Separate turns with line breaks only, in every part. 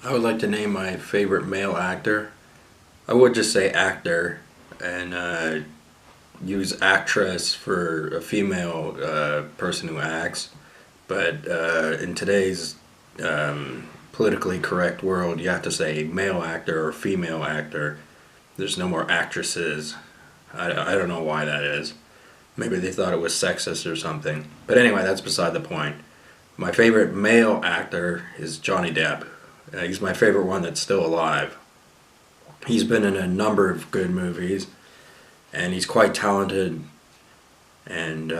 I would like to name my favorite male actor. I would just say actor and use actress for a female person who acts. But in today's politically correct world, you have to say male actor or female actor. There's no more actresses. I don't know why that is. Maybe they thought it was sexist or something. But anyway, that's beside the point. My favorite male actor is Johnny Depp. He's my favorite one that's still alive. He's been in a number of good movies, and he's quite talented. And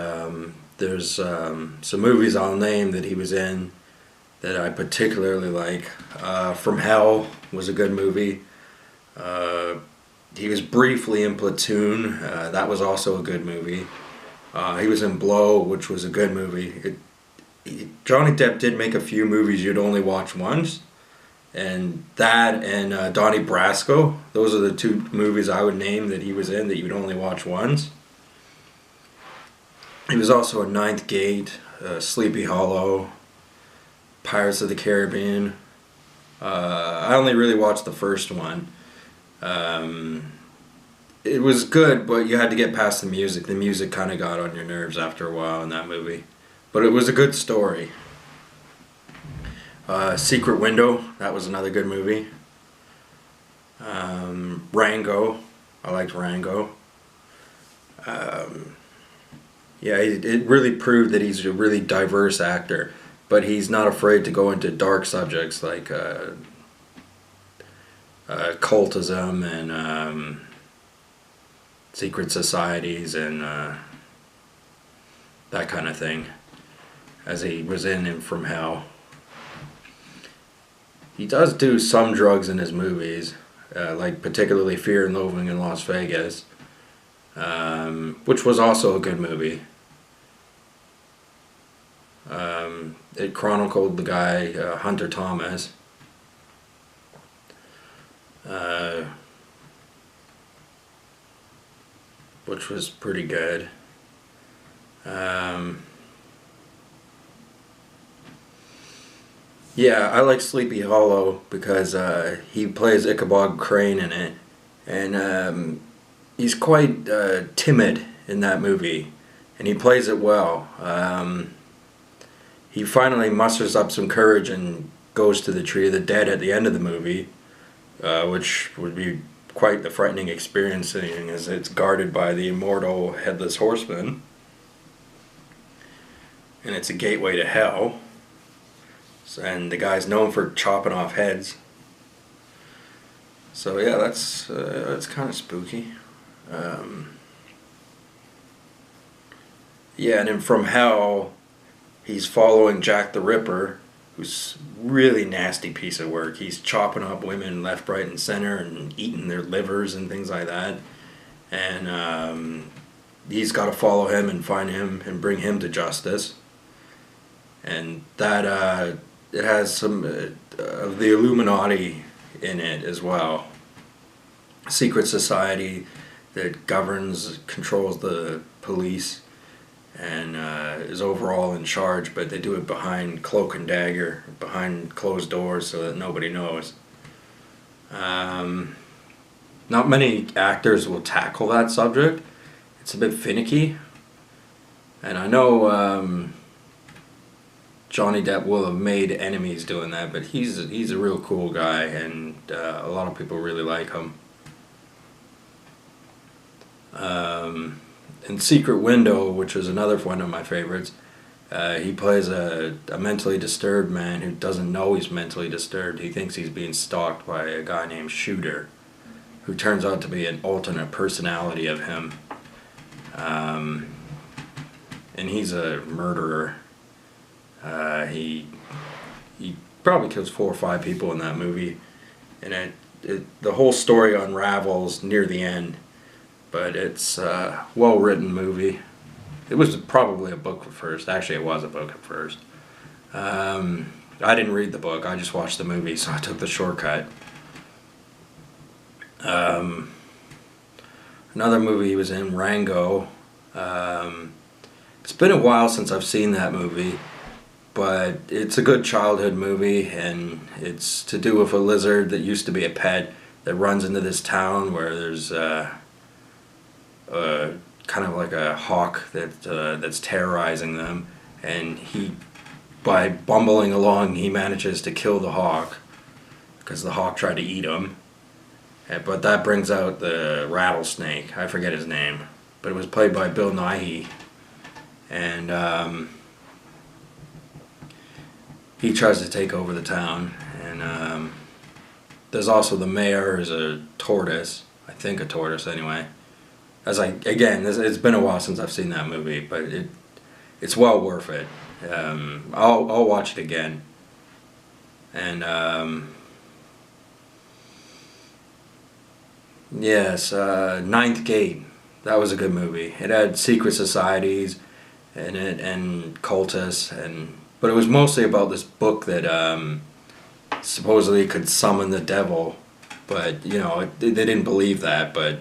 there's some movies I'll name that he was in that I particularly like. From Hell was a good movie. He was briefly in Platoon. That was also a good movie. He was in Blow, which was a good movie. Johnny Depp did make a few movies you'd only watch once. And that and Donnie Brasco, those are the two movies I would name that he was in that you'd only watch once. He was also in Ninth Gate, Sleepy Hollow, Pirates of the Caribbean. I only really watched the first one. It was good, but you had to get past the music. The music kind of got on your nerves after a while in that movie. But it was a good story. Secret Window, that was another good movie. Rango, I liked Rango. Yeah, it really proved that he's a really diverse actor, but he's not afraid to go into dark subjects like cultism and secret societies and that kind of thing, as he was in From Hell. He does do some drugs in his movies, like particularly Fear and Loathing in Las Vegas, which was also a good movie. It chronicled the guy, Hunter Thompson, which was pretty good. Yeah, I like Sleepy Hollow because he plays Ichabod Crane in it, and he's quite timid in that movie, and he plays it well. He finally musters up some courage and goes to the Tree of the Dead at the end of the movie, which would be quite the frightening experience, seeing as it's guarded by the immortal Headless Horseman, and it's a gateway to hell. And the guy's known for chopping off heads. So yeah, that's kind of spooky. Yeah, and then From Hell, he's following Jack the Ripper, who's really nasty piece of work. He's chopping up women left, right, and center and eating their livers and things like that. And he's got to follow him and find him and bring him to justice. And that it has some of the Illuminati in it as well. A secret society that controls the police and is overall in charge, but they do it behind cloak and dagger, behind closed doors so that nobody knows. Not many actors will tackle that subject. It's a bit finicky. And I know Johnny Depp will have made enemies doing that, but he's a real cool guy, and a lot of people really like him. In Secret Window, which is another one of my favorites, he plays a mentally disturbed man who doesn't know he's mentally disturbed. He thinks he's being stalked by a guy named Shooter, who turns out to be an alternate personality of him. And he's a murderer. He probably kills 4 or 5 people in that movie, and the whole story unravels near the end. But it's a well-written movie. It was probably a book at first. Actually, it was a book at first. I didn't read the book. I just watched the movie, so I took the shortcut. Another movie he was in, Rango. It's been a while since I've seen that movie. but it's a good childhood movie, and it's to do with a lizard that used to be a pet that runs into this town where there's kind of like a hawk that's terrorizing them, and by bumbling along, he manages to kill the hawk because the hawk tried to eat him. But that brings out the rattlesnake. I forget his name, but it was played by Bill Nighy, and he tries to take over the town. And there's also the mayor is a tortoise. I think a tortoise anyway. It's been a while since I've seen that movie, but it's well worth it. I'll watch it again. And yes, Ninth Gate. That was a good movie. It had secret societies in it and cultists, but it was mostly about this book that supposedly could summon the devil. But they didn't believe that. But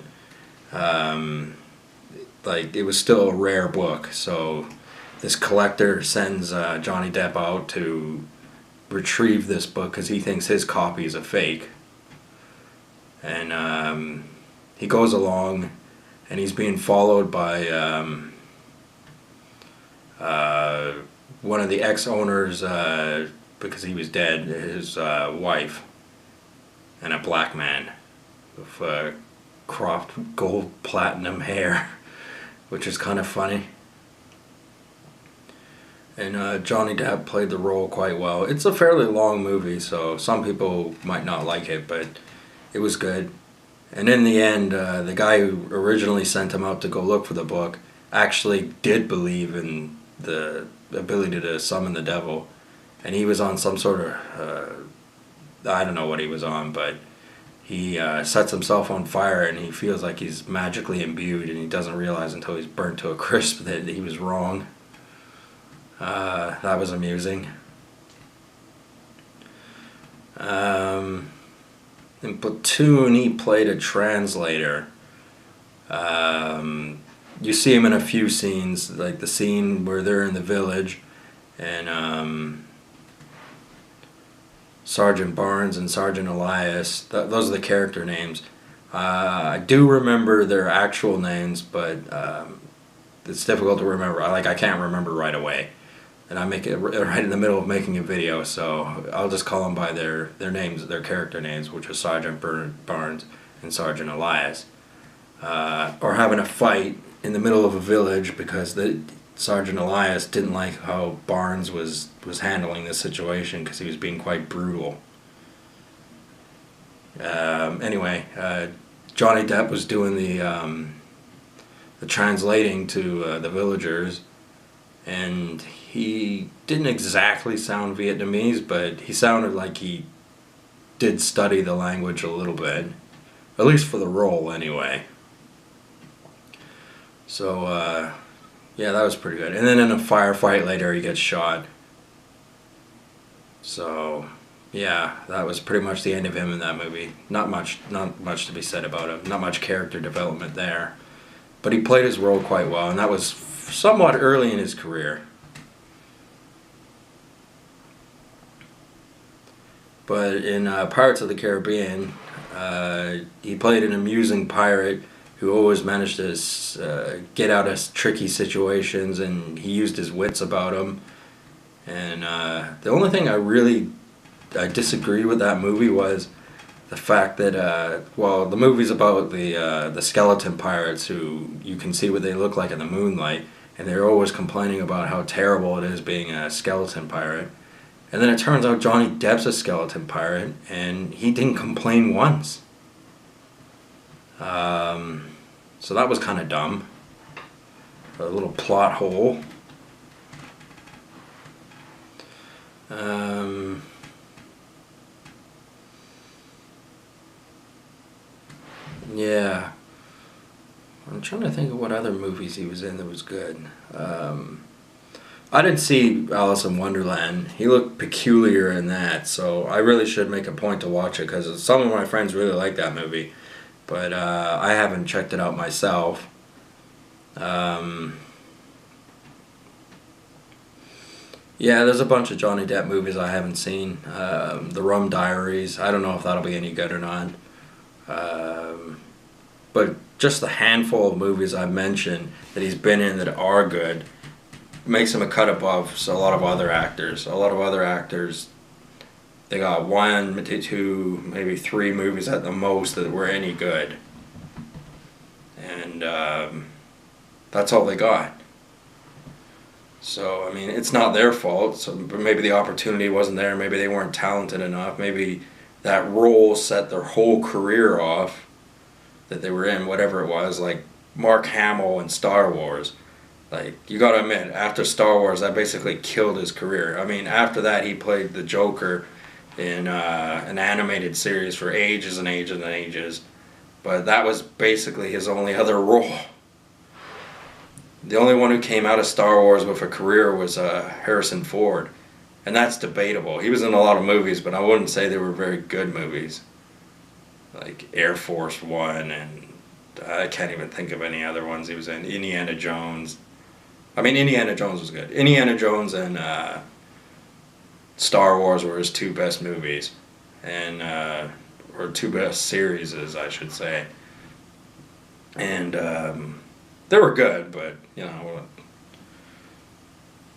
it was still a rare book. So this collector sends Johnny Depp out to retrieve this book because he thinks his copy is a fake. And he goes along, and he's being followed by one of the ex-owners, because he was dead, his wife, and a black man with cropped gold platinum hair, which is kind of funny. And Johnny Depp played the role quite well. It's a fairly long movie, so some people might not like it, but it was good. And in the end, the guy who originally sent him out to go look for the book actually did believe in the ability to summon the devil. And he was on some sort of, I don't know what he was on, but he sets himself on fire, and he feels like he's magically imbued, and he doesn't realize until he's burnt to a crisp that he was wrong. That was amusing. In Platoon, he played a translator. You see him in a few scenes, like the scene where they're in the village, and Sergeant Barnes and Sergeant Elias, those are the character names. I do remember their actual names, but it's difficult to remember. I can't remember right away. And I make it right in the middle of making a video, so I'll just call them by their names, their character names, which are Sergeant Barnes and Sergeant Elias. Or having a fight in the middle of a village because Sergeant Elias didn't like how Barnes was handling this situation because he was being quite brutal. Anyway, Johnny Depp was doing the translating to the villagers, and he didn't exactly sound Vietnamese, but he sounded like he did study the language a little bit, at least for the role anyway. So yeah, that was pretty good. And then in a firefight later, he gets shot. So yeah, that was pretty much the end of him in that movie. Not much to be said about him. Not much character development there. But he played his role quite well, and that was somewhat early in his career. But in Pirates of the Caribbean, he played an amusing pirate who always managed to get out of tricky situations, and he used his wits about him. And the only thing I disagree with that movie was the fact that the movie's about the skeleton pirates who you can see what they look like in the moonlight, and they're always complaining about how terrible it is being a skeleton pirate. And then it turns out Johnny Depp's a skeleton pirate, and he didn't complain once. So that was kind of dumb. A little plot hole. Yeah. I'm trying to think of what other movies he was in that was good. I didn't see Alice in Wonderland. He looked peculiar in that, so I really should make a point to watch it because some of my friends really like that movie, but I haven't checked it out myself. Yeah, Yeah, there's a bunch of Johnny Depp movies I haven't seen. The Rum Diaries. I don't know if that'll be any good or not. Um, but just the handful of movies I mentioned that he's been in that are good makes him a cut above a lot of other actors. A lot of other actors, they got one, maybe two, maybe three movies at the most that were any good. And that's all they got. So, I mean, it's not their fault. So, but maybe the opportunity wasn't there. Maybe they weren't talented enough. Maybe that role set their whole career off that they were in, whatever it was, like Mark Hamill in Star Wars. Like, you gotta admit, after Star Wars, that basically killed his career. I mean, after that, he played the Joker in an animated series for ages and ages and ages. But that was basically his only other role. The only one who came out of Star Wars with a career was Harrison Ford. And that's debatable. He was in a lot of movies, but I wouldn't say they were very good movies. Like Air Force One, and I can't even think of any other ones he was in. Indiana Jones. I mean, Indiana Jones was good. Indiana Jones and Star Wars were his two best movies. And, or two best series, I should say. And, they were good, but, you know,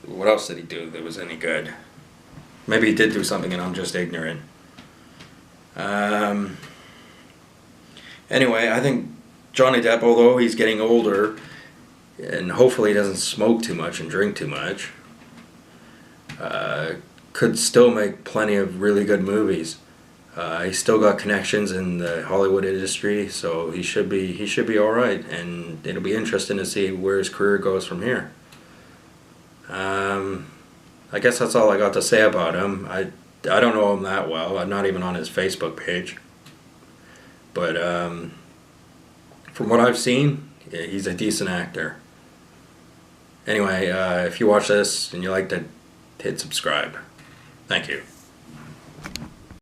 what else did he do that was any good? Maybe he did do something and I'm just ignorant. Anyway, I think Johnny Depp, although he's getting older, and hopefully he doesn't smoke too much and drink too much, could still make plenty of really good movies. He's still got connections in the Hollywood industry, so he should be all right, and it'll be interesting to see where his career goes from here. I guess that's all I got to say about him. I don't know him that well. I'm not even on his Facebook page, but from what I've seen, yeah, he's a decent actor. Anyway, if you watch this and you liked it, hit subscribe. Thank you.